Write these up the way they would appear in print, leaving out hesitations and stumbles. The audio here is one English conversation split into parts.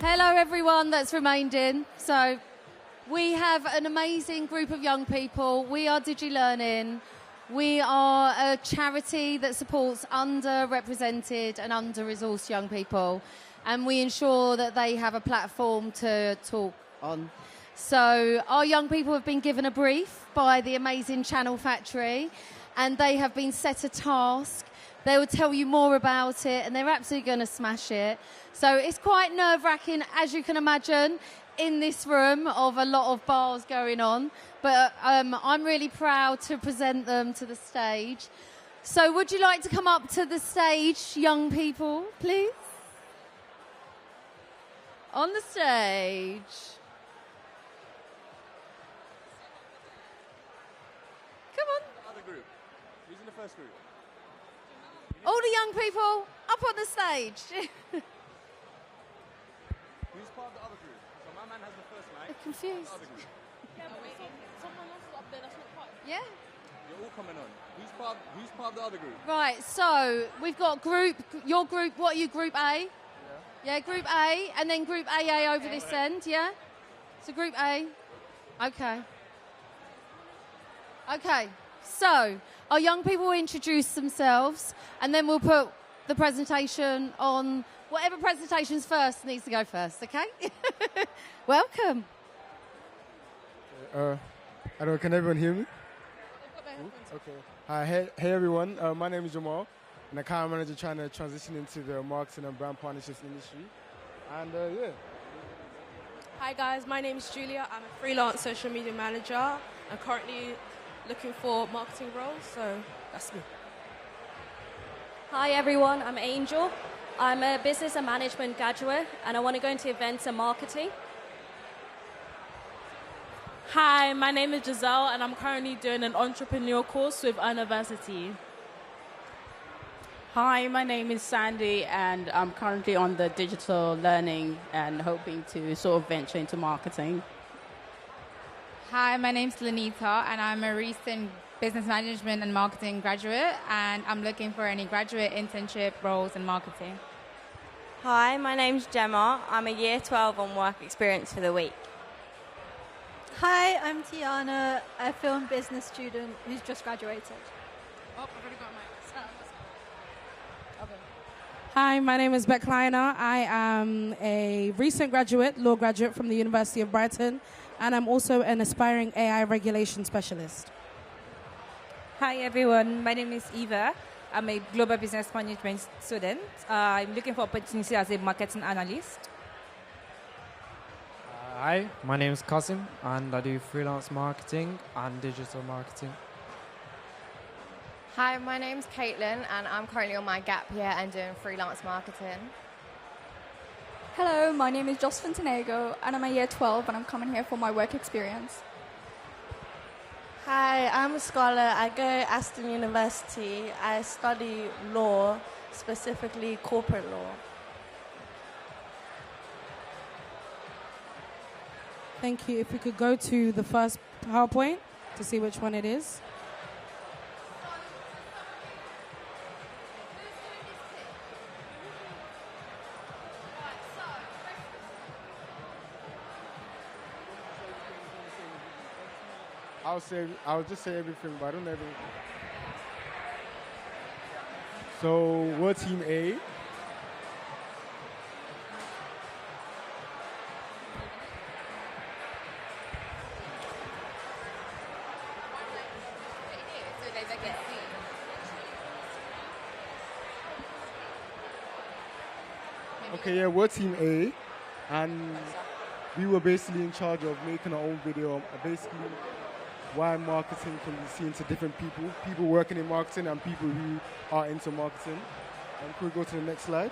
Hello, everyone that's remained in. So we have an amazing group of young people. We are Digilearning. We are a charity that supports underrepresented and under-resourced young people, and we ensure that they have a platform to talk on. So our young people have been given a brief by the amazing Channel Factory, and they have been set a task. They will tell you more about it, and they're absolutely going to smash it. So it's quite nerve-wracking, as you can imagine, in this room of a lot of bars going on. But I'm really proud to present them to the stage. So would you like to come up to the stage, young people, please? On the stage. Come on. The other group. Who's in the first group? All the young people up on the stage. Who's part of the other group? So my man has the first mic. I'm confused. The other group. Yeah, but someone else is up there that's not part. Yeah. You're all coming on. Who's part of the other group? Right, so we've got your group, what are you, Group A? Yeah, Group A, and then Group AA over this end, yeah? So Group A. Okay. Okay, so our young people will introduce themselves, and then we'll put the presentation on. Whatever presentation's first needs to go first, okay? Welcome. I don't know, can everyone hear me? Okay. Hi, hey everyone. My name is Jamal. I'm an account manager trying to transition into the marketing and brand partnerships industry. And yeah. Hi guys, my name is Julia. I'm a freelance social media manager. I'm currently looking for marketing roles, so that's me. Hi everyone, I'm Angel. I'm a business and management graduate and I want to go into events and marketing. Hi, my name is Giselle and I'm currently doing an entrepreneur course with University. Hi, my name is Sandy and I'm currently on the digital learning and hoping to sort of venture into marketing. Hi, my name's Lanita and I'm a recent business management and marketing graduate and I'm looking for any graduate internship roles in marketing. Hi, my name's Gemma. I'm a year 12 on work experience for the week. Hi, I'm Tiana, a film business student who's just graduated. Oh, I've already got my... Okay. Hi, my name is Beck Kleiner. I am a recent graduate, law graduate from the University of Brighton, and I'm also an aspiring AI regulation specialist. Hi everyone, my name is Eva. I'm a global business management student. I'm looking for opportunity as a marketing analyst. Hi, my name is Kasim and I do freelance marketing and digital marketing. Hi, my name's Caitlin and I'm currently on my gap year and doing freelance marketing. Hello, my name is Jocelyn Tenego and I'm a year 12 and I'm coming here for my work experience. Hi, I'm a scholar. I go to Aston University. I study law, specifically corporate law. Thank you. If we could go to the first PowerPoint to see which one it is. I'll just say everything, but I don't know everything. So we're Team A. Okay, yeah, we're Team A, and we were basically in charge of making our own video, basically why marketing can be seen to different people working in marketing and people who are into marketing. Can we go to the next slide?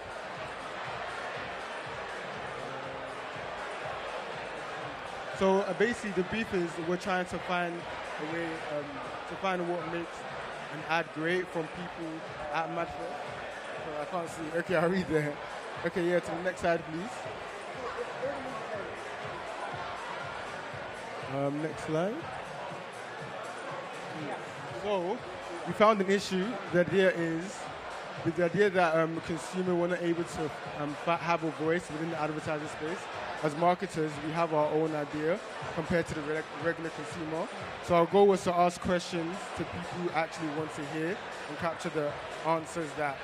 So basically the brief is we're trying to find a way to find what makes an ad great from people at Madford. So I can't see. Okay, I'll read there. Okay, yeah, to the next slide, please. Next slide. So, we found an issue. The idea is with the idea that consumer were not able to have a voice within the advertising space. As marketers, we have our own idea compared to the regular consumer. So our goal was to ask questions to people who actually want to hear and capture the answers that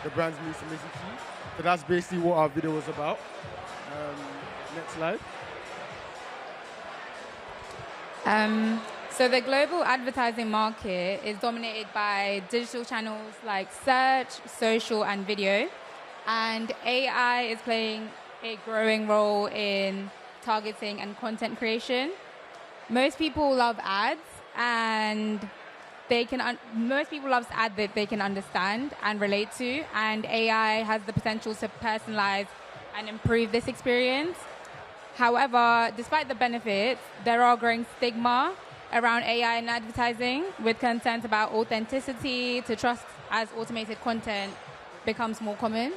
the brands need to listen to. So that's basically what our video was about. Next slide. So the global advertising market is dominated by digital channels like search, social, and video. And AI is playing a growing role in targeting and content creation. Most people love ads, and most people love ads that they can understand and relate to. And AI has the potential to personalize and improve this experience. However, despite the benefits, there are growing stigma around AI in advertising, with concerns about authenticity to trust as automated content becomes more common.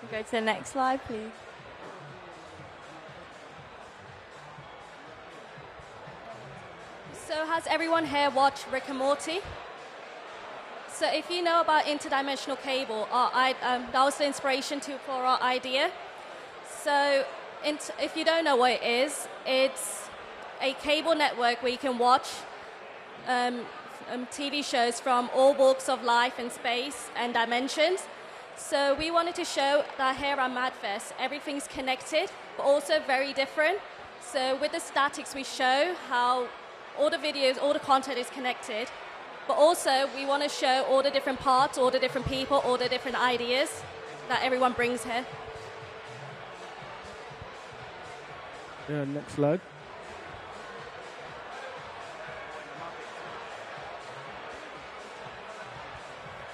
Go to the next slide, please. So has everyone here watched Rick and Morty? So if you know about interdimensional cable, that was the inspiration for our idea. So if you don't know what it is, it's a cable network where you can watch TV shows from all walks of life and space and dimensions. So we wanted to show that here at MadFest, everything's connected, but also very different. So with the statics, we show how all the videos, all the content is connected, but also we want to show all the different parts, all the different people, all the different ideas that everyone brings here. Yeah, next slide.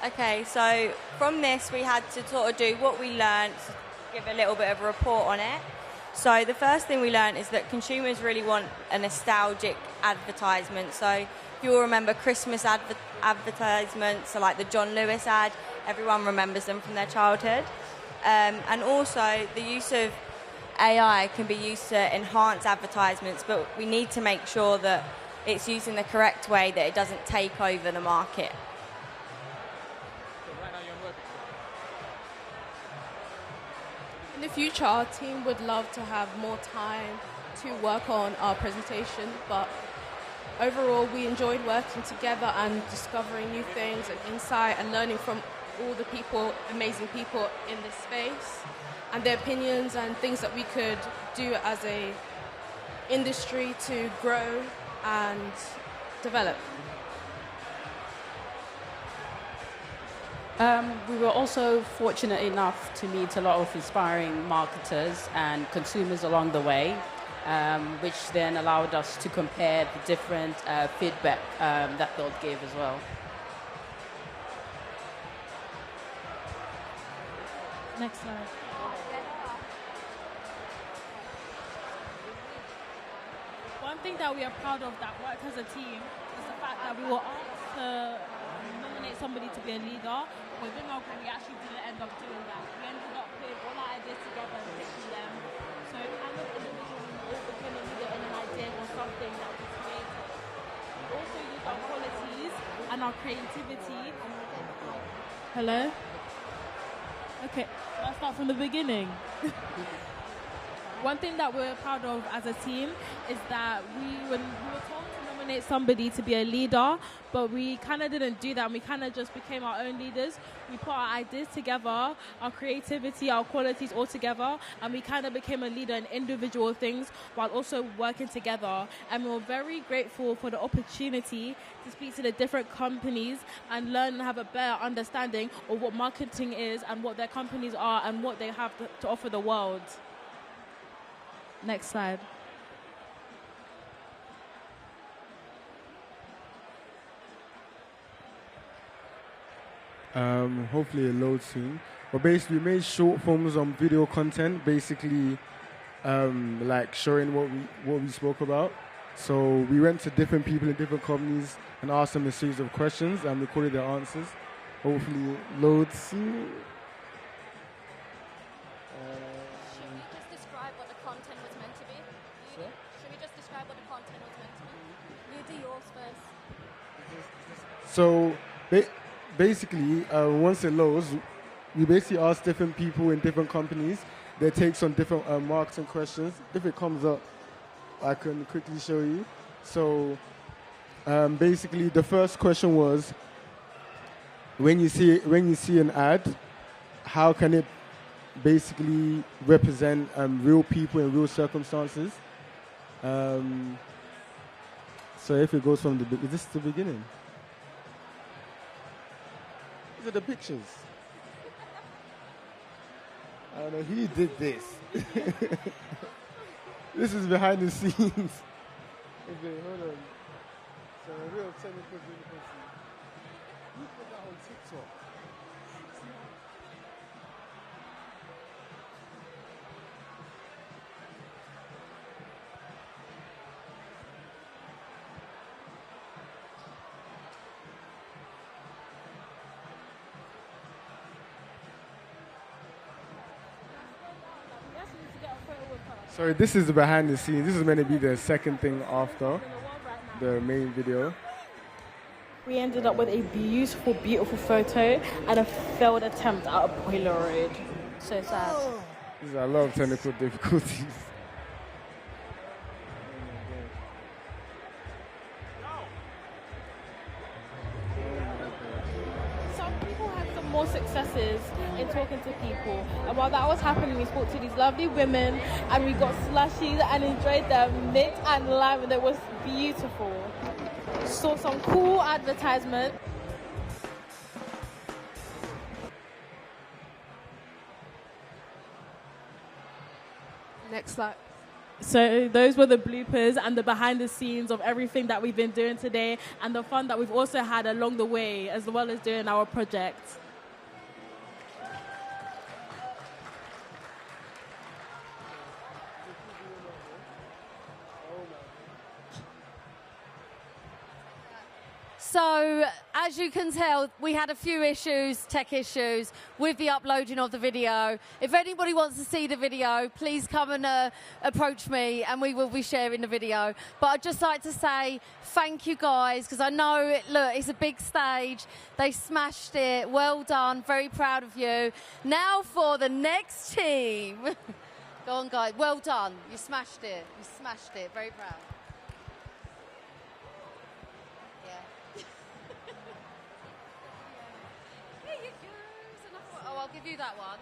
Okay, so from this we had to sort of do what we learned, give a little bit of a report on it. So the first thing we learned is that consumers really want a nostalgic advertisement. So if you'll remember Christmas advertisements, so like the John Lewis ad, everyone remembers them from their childhood. And also the use of AI can be used to enhance advertisements, but we need to make sure that it's used in the correct way, that it doesn't take over the market. In the future, our team would love to have more time to work on our presentation, but overall we enjoyed working together and discovering new things and insight and learning from all the people, amazing people in this space, and their opinions and things that we could do as a industry to grow and develop. We were also fortunate enough to meet a lot of inspiring marketers and consumers along the way, which then allowed us to compare the different feedback that they'll give as well. Next slide. One thing that we are proud of that worked as a team is the fact that we were asked to nominate somebody to be a leader. Within our group, we actually didn't end up doing that. We ended up putting all our ideas together and picking them. So kind of individually, we all became a leader in an idea or something that we created. We also used our qualities and our creativity. Hello? Okay, let's start from the beginning. One thing that we're proud of as a team is that when we were told to nominate somebody to be a leader, but we kind of didn't do that, and we kind of just became our own leaders. We put our ideas together, our creativity, our qualities all together, and we kind of became a leader in individual things while also working together. And we're very grateful for the opportunity to speak to the different companies and learn and have a better understanding of what marketing is and what their companies are and what they have to offer the world. Next slide. Hopefully it loads soon. But basically we made short forms on video content, basically like showing what we spoke about. So we went to different people in different companies and asked them a series of questions and recorded their answers. Hopefully it loads soon. Should we just describe what the content was meant to be? Should we just describe what the content was meant to be? You do yours first. So basically, once it loads, we basically ask different people in different companies their takes on different marketing questions. If it comes up, I can quickly show you. So basically, the first question was, when you see an ad, how can it basically represent real people in real circumstances? So if it goes from is this the beginning? These are the pictures. I don't know who did this. This is behind the scenes. Okay, hold on. So a real technical difficulty. Who put that on TikTok? Sorry, this is the behind the scenes. This is meant to be the second thing after the main video. We ended up with a beautiful, beautiful photo and a failed attempt at a Polaroid. So sad. There's a lot of technical difficulties. Some people had some more successes in talking to people. And while that was happening, we spoke to these lovely women and we got slushies and enjoyed them mint and lime, and it was beautiful. Saw some cool advertisement. Next slide. So those were the bloopers and the behind the scenes of everything that we've been doing today and the fun that we've also had along the way, as well as doing our project. So, as you can tell, we had a few issues, tech issues, with the uploading of the video. If anybody wants to see the video, please come and approach me and we will be sharing the video. But I'd just like to say thank you guys, because I know, look, it's a big stage. They smashed it. Well done. Very proud of you. Now for the next team. Go on, guys. Well done. You smashed it. You smashed it. Very proud. Oh, I'll give you that one.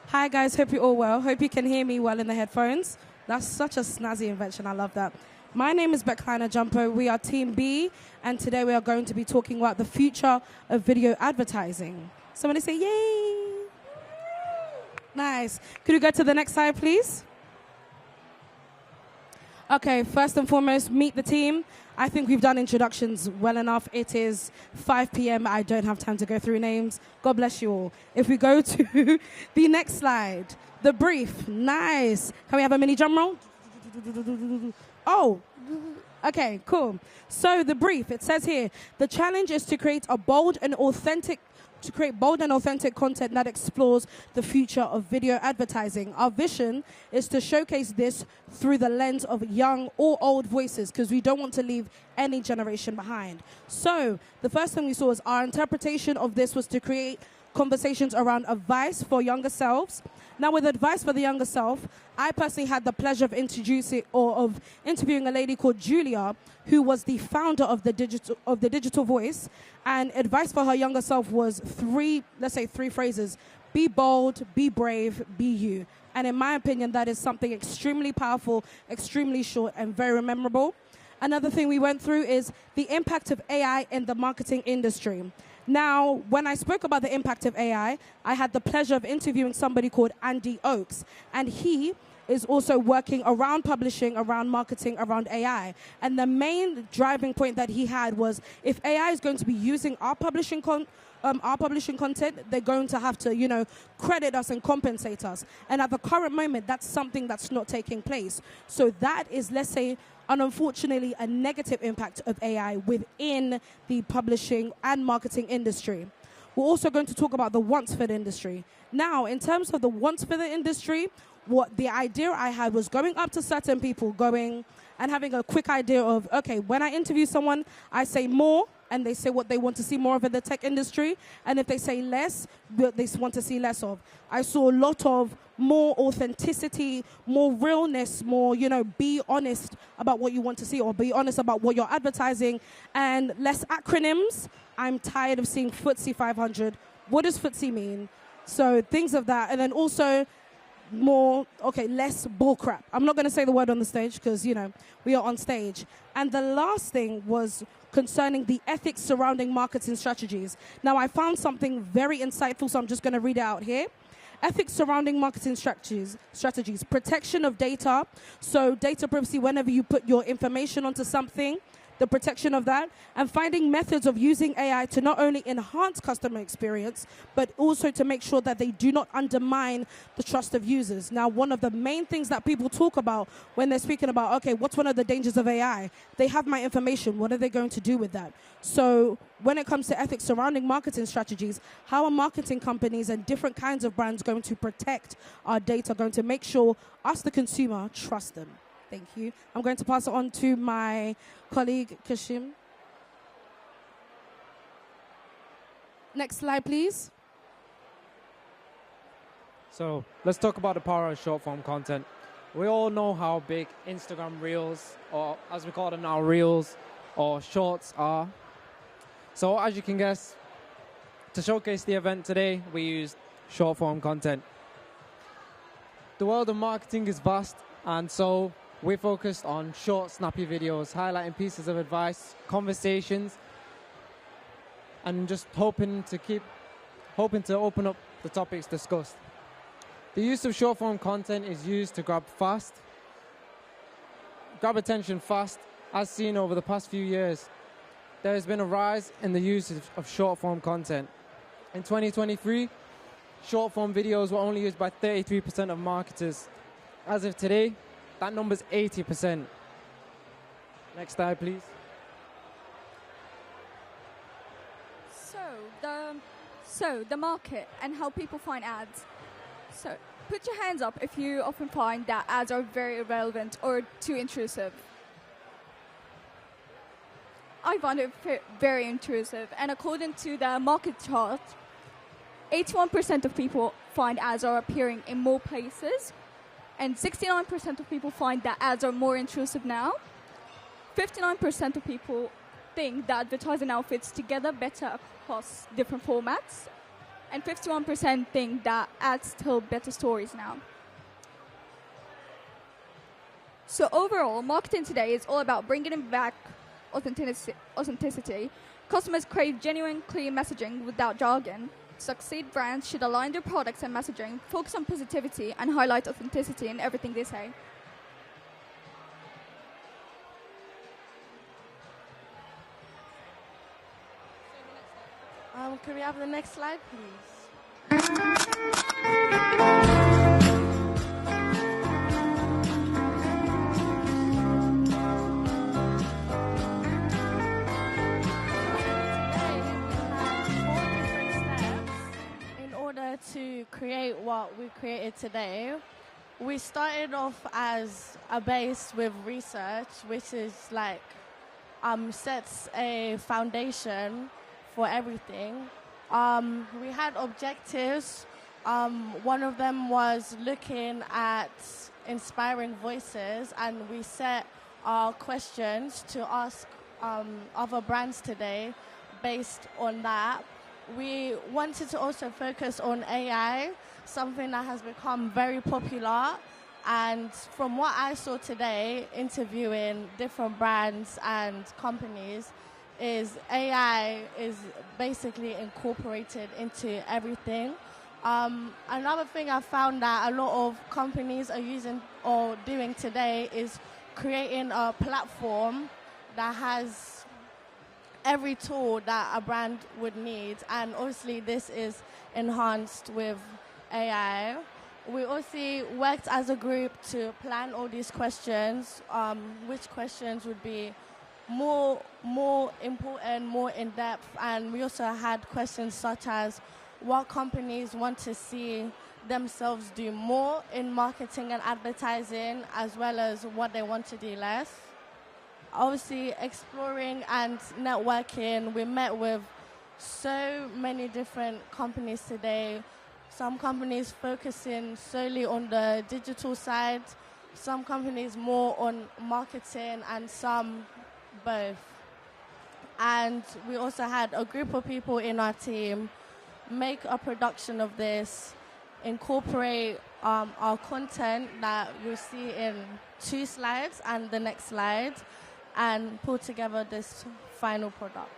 Hi guys, hope you're all well. Hope you can hear me well in the headphones. That's such a snazzy invention, I love that. My name is Kleiner Jumper. We are Team B, and today we are going to be talking about the future of video advertising. Somebody say yay! Nice. Could you go to the next slide, please? Okay, first and foremost, meet the team. I think we've done introductions well enough. It is 5 p.m. I don't have time to go through names. God bless you all. If we go to the next slide, the brief. Nice. Can we have a mini drum roll? Oh, okay, cool. So the brief, it says here, the challenge is to create bold and authentic content that explores the future of video advertising. Our vision is to showcase this through the lens of young or old voices, because we don't want to leave any generation behind. So the first thing we saw is our interpretation of this was to create conversations around advice for younger selves. Now, with advice for the younger self, I personally had the pleasure of interviewing a lady called Julia, who was the founder of the Digital Voice. And advice for her younger self was three phrases: Be bold, be brave, be you. And in my opinion, that is something extremely powerful, extremely short, and very memorable. Another thing we went through is the impact of AI in the marketing industry. Now, when I spoke about the impact of AI, I had the pleasure of interviewing somebody called Andy Oakes, and he is also working around publishing, around marketing, around AI. And the main driving point that he had was, if AI is going to be using our publishing content, they're going to have to, credit us and compensate us. And at the current moment, that's something that's not taking place. So that is, let's say, unfortunately, a negative impact of AI within the publishing and marketing industry. We're also going to talk about the wants for the industry. Now, in terms of the wants for the industry, what the idea I had was going up to certain people, going and having a quick idea of, okay, when I interview someone, I say more, and they say what they want to see more of in the tech industry. And if they say less, what they want to see less of. I saw a lot of more authenticity, more realness, more, be honest about what you want to see, or be honest about what you're advertising, and less acronyms. I'm tired of seeing FTSE 500. What does FTSE mean? So things of that. And then also less bullcrap. I'm not going to say the word on the stage because, we are on stage. And the last thing was concerning the ethics surrounding marketing strategies. Now, I found something very insightful, so I'm just going to read it out here. Ethics surrounding marketing strategies, protection of data. So data privacy, whenever you put your information onto something, the protection of that, and finding methods of using AI to not only enhance customer experience, but also to make sure that they do not undermine the trust of users. Now, one of the main things that people talk about when they're speaking about, okay, what's one of the dangers of AI? They have my information. What are they going to do with that? So when it comes to ethics surrounding marketing strategies, how are marketing companies and different kinds of brands going to protect our data, going to make sure us, the consumer, trust them? Thank you. I'm going to pass it on to my colleague, Kashim. Next slide, please. So let's talk about the power of short-form content. We all know how big Instagram Reels, or as we call them now, Reels, or Shorts are. So as you can guess, to showcase the event today, we used short-form content. The world of marketing is vast, and so we focused on short, snappy videos, highlighting pieces of advice, conversations, and just hoping to open up the topics discussed. The use of short-form content is used to grab attention fast, as seen over the past few years. There has been a rise in the use of short-form content. In 2023, short-form videos were only used by 33% of marketers. As of today, that number's 80%. Next slide, please. So the market and how people find ads. So put your hands up if you often find that ads are very irrelevant or too intrusive. I find it very intrusive, and according to the market chart, 81% of people find ads are appearing in more places, and 69% of people find that ads are more intrusive now. 59% of people think that advertising now fits together better across different formats, and 51% think that ads tell better stories now. So overall, marketing today is all about bringing back authenticity. Customers crave genuine, clear messaging without jargon. To succeed, brands should align their products and messaging, focus on positivity, and highlight authenticity in everything they say. Can we have the next slide, please? To create what we created today, we started off as a base with research, which is sets a foundation for everything. We had objectives. One of them was looking at inspiring voices, and we set our questions to ask other brands today based on that. we wanted to also focus on AI, something that has become very popular. And from what I saw today, interviewing different brands and companies, is AI is basically incorporated into everything. Another thing I found that a lot of companies are using or doing today is creating a platform that has every tool that a brand would need, and obviously this is enhanced with AI. We also worked as a group to plan all these questions, which questions would be more important, more in-depth, and we also had questions such as what companies want to see themselves do more in marketing and advertising, as well as what they want to do less. Obviously, exploring and networking, we met with so many different companies today. Some companies focusing solely on the digital side, some companies more on marketing, and some both. And we also had a group of people in our team make a production of this, incorporate our content that you'll see in 2 slides and the next slide, and pull together this final product.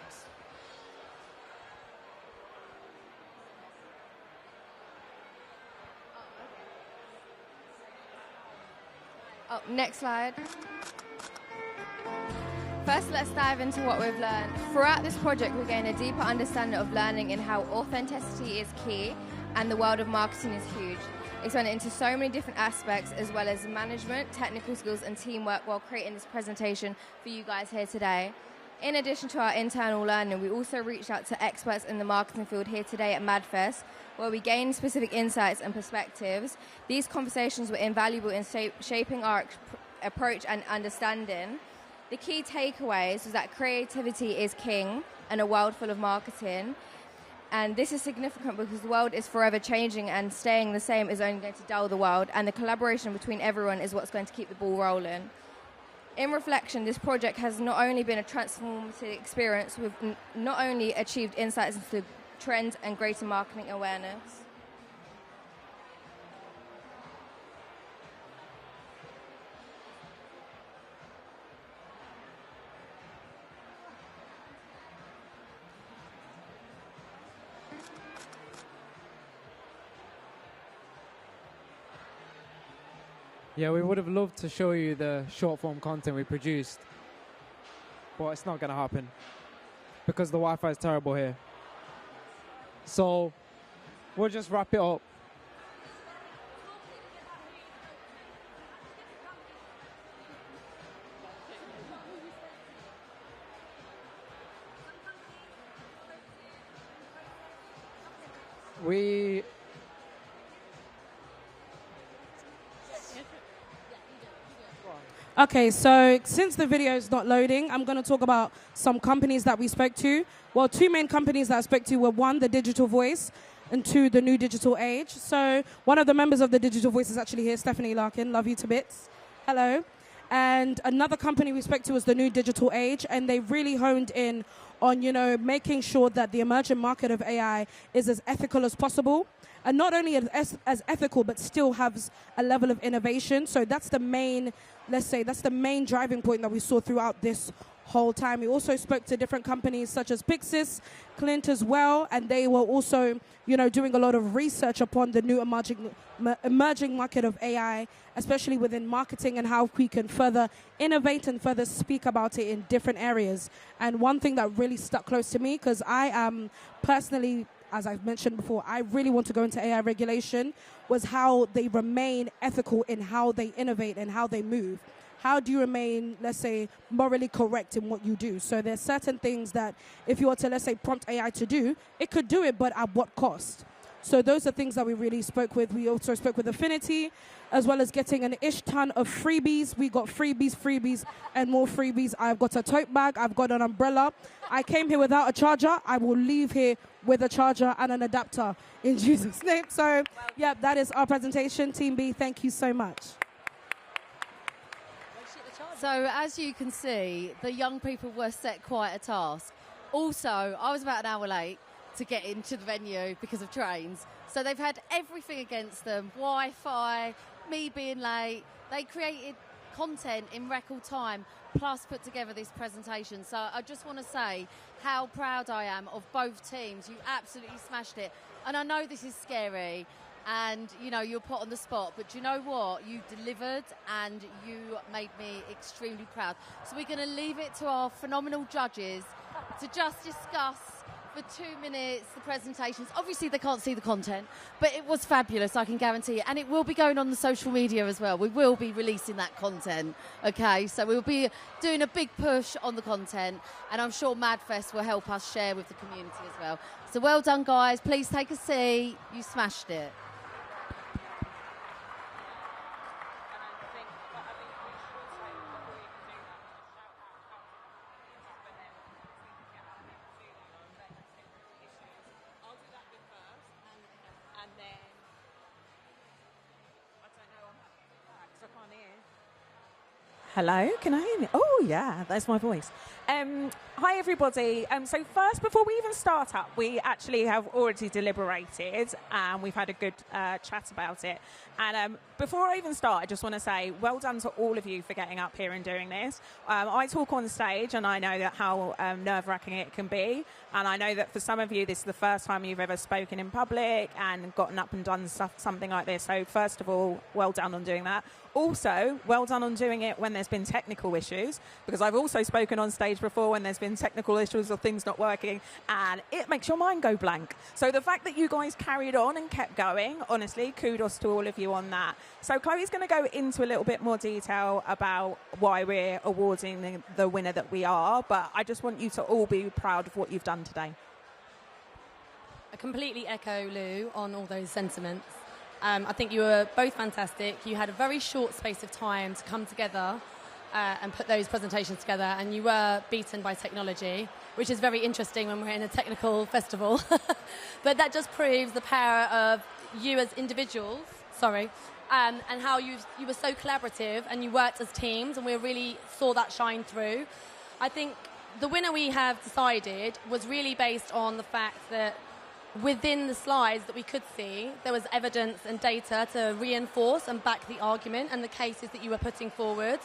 Oh, next slide. First, let's dive into what we've learned. Throughout this project, we're getting a deeper understanding of learning and how authenticity is key and the world of marketing is huge. Expanded into so many different aspects, as well as management, technical skills, and teamwork while creating this presentation for you guys here today. In addition to our internal learning, we also reached out to experts in the marketing field here today at MadFest, where we gained specific insights and perspectives. These conversations were invaluable in shaping our approach and understanding. The key takeaways was that creativity is king in a world full of marketing. And this is significant because the world is forever changing, and staying the same is only going to dull the world. And the collaboration between everyone is what's going to keep the ball rolling. In reflection, this project has not only been a transformative experience, we've not only achieved insights into trends and greater marketing awareness. Yeah, we would have loved to show you the short form content we produced, but it's not going to happen because the Wi-Fi is terrible here. So we'll just wrap it up. Okay, so since the video is not loading, I'm going to talk about some companies that we spoke to. Well, 2 main companies that I spoke to were 1, the Digital Voice, and 2, the New Digital Age. So one of the members of the Digital Voice is actually here, Stephanie Larkin. Love you to bits. Hello. And another company we spoke to was the New Digital Age, and they really honed in on, making sure that the emerging market of AI is as ethical as possible. And not only as ethical, but still has a level of innovation. So that's the main, that's the main driving point that we saw throughout this whole time. We also spoke to different companies such as Pixis, Clint as well, and they were also, doing a lot of research upon the new emerging market of AI, especially within marketing, and how we can further innovate and further speak about it in different areas. And one thing that really stuck close to me, because I am personally, as I've mentioned before, I really want to go into AI regulation, was how they remain ethical in how they innovate and how they move. How do you remain, morally correct in what you do? So there's certain things that if you were to, prompt AI to do, it could do it, but at what cost? So those are things that we really spoke with. We also spoke with Affinity, as well as getting an ish ton of freebies. We got freebies, and more freebies. I've got a tote bag. I've got an umbrella. I came here without a charger. I will leave here with a charger and an adapter in Jesus' name. So, that is our presentation. Team B, thank you so much. So, as you can see, the young people were set quite a task. Also, I was about an hour late to get into the venue because of trains. So they've had everything against them, Wi-Fi, me being late. They created content in record time, plus put together this presentation. So I just want to say how proud I am of both teams. You absolutely smashed it. And I know this is scary and, you know, you're put on the spot, but do you know what? You delivered and you made me extremely proud. So we're going to leave it to our phenomenal judges to just discuss for 2 minutes the presentations. Obviously they can't see the content, but it was fabulous, I can guarantee it. And it will be going on the social media as well. We will be releasing that content, okay? So we'll be doing a big push on the content, and I'm sure MadFest will help us share with the community as well. So well done, guys. Please take a seat. You smashed it. Hello, can I hear me? Oh, yeah, that's my voice. Hi, everybody. So first, before we even start up, we actually have already deliberated and we've had a good chat about it. And before I even start, I just want to say well done to all of you for getting up here and doing this. I talk on stage and I know that how nerve-wracking it can be. And I know that for some of you, this is the first time you've ever spoken in public and gotten up and done something like this. So first of all, well done on doing that. Also, well done on doing it when there's been technical issues, because I've also spoken on stage before when there's been technical issues or things not working, and it makes your mind go blank. So the fact that you guys carried on and kept going, honestly, kudos to all of you on that. So Chloe's going to go into a little bit more detail about why we're awarding the winner that we are, but I just want you to all be proud of what you've done today. I completely echo Lou on all those sentiments. I think you were both fantastic. You had a very short space of time to come together and put those presentations together, and you were beaten by technology, which is very interesting when we're in a technical festival. But that just proves the power of you as individuals, and how you were so collaborative and you worked as teams, and we really saw that shine through. I think the winner we have decided was really based on the fact that within the slides that we could see, there was evidence and data to reinforce and back the argument and the cases that you were putting forward.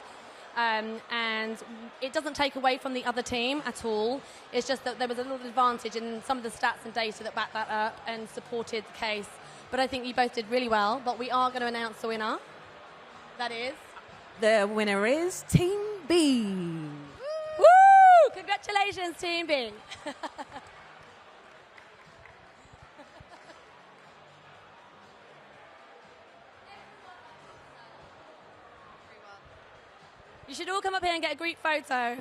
And it doesn't take away from the other team at all. It's just that there was a little advantage in some of the stats and data that backed that up and supported the case. But I think you both did really well. But we are going to announce the winner. That is? The winner is Team B. Woo! Congratulations, Team B. You should all come up here and get a group photo.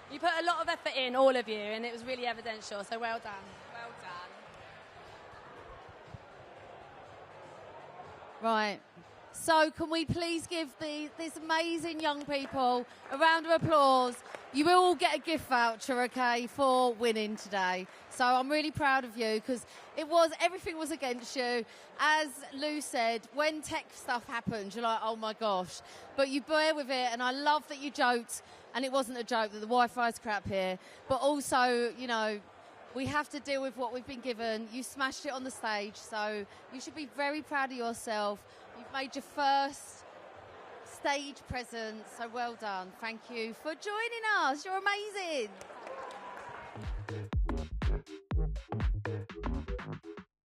You put a lot of effort in, all of you, and it was really evidential, so well done. Well done. Right. So can we please give these amazing young people a round of applause? You will all get a gift voucher, okay, for winning today. So I'm really proud of you because everything was against you. As Lou said, when tech stuff happens, you're like, oh my gosh. But you bear with it, and I love that you joked, and it wasn't a joke that the Wi-Fi's crap here. But also, you know, we have to deal with what we've been given. You smashed it on the stage, so you should be very proud of yourself. You've made your first stage presence, so well done. Thank you for joining us. You're amazing.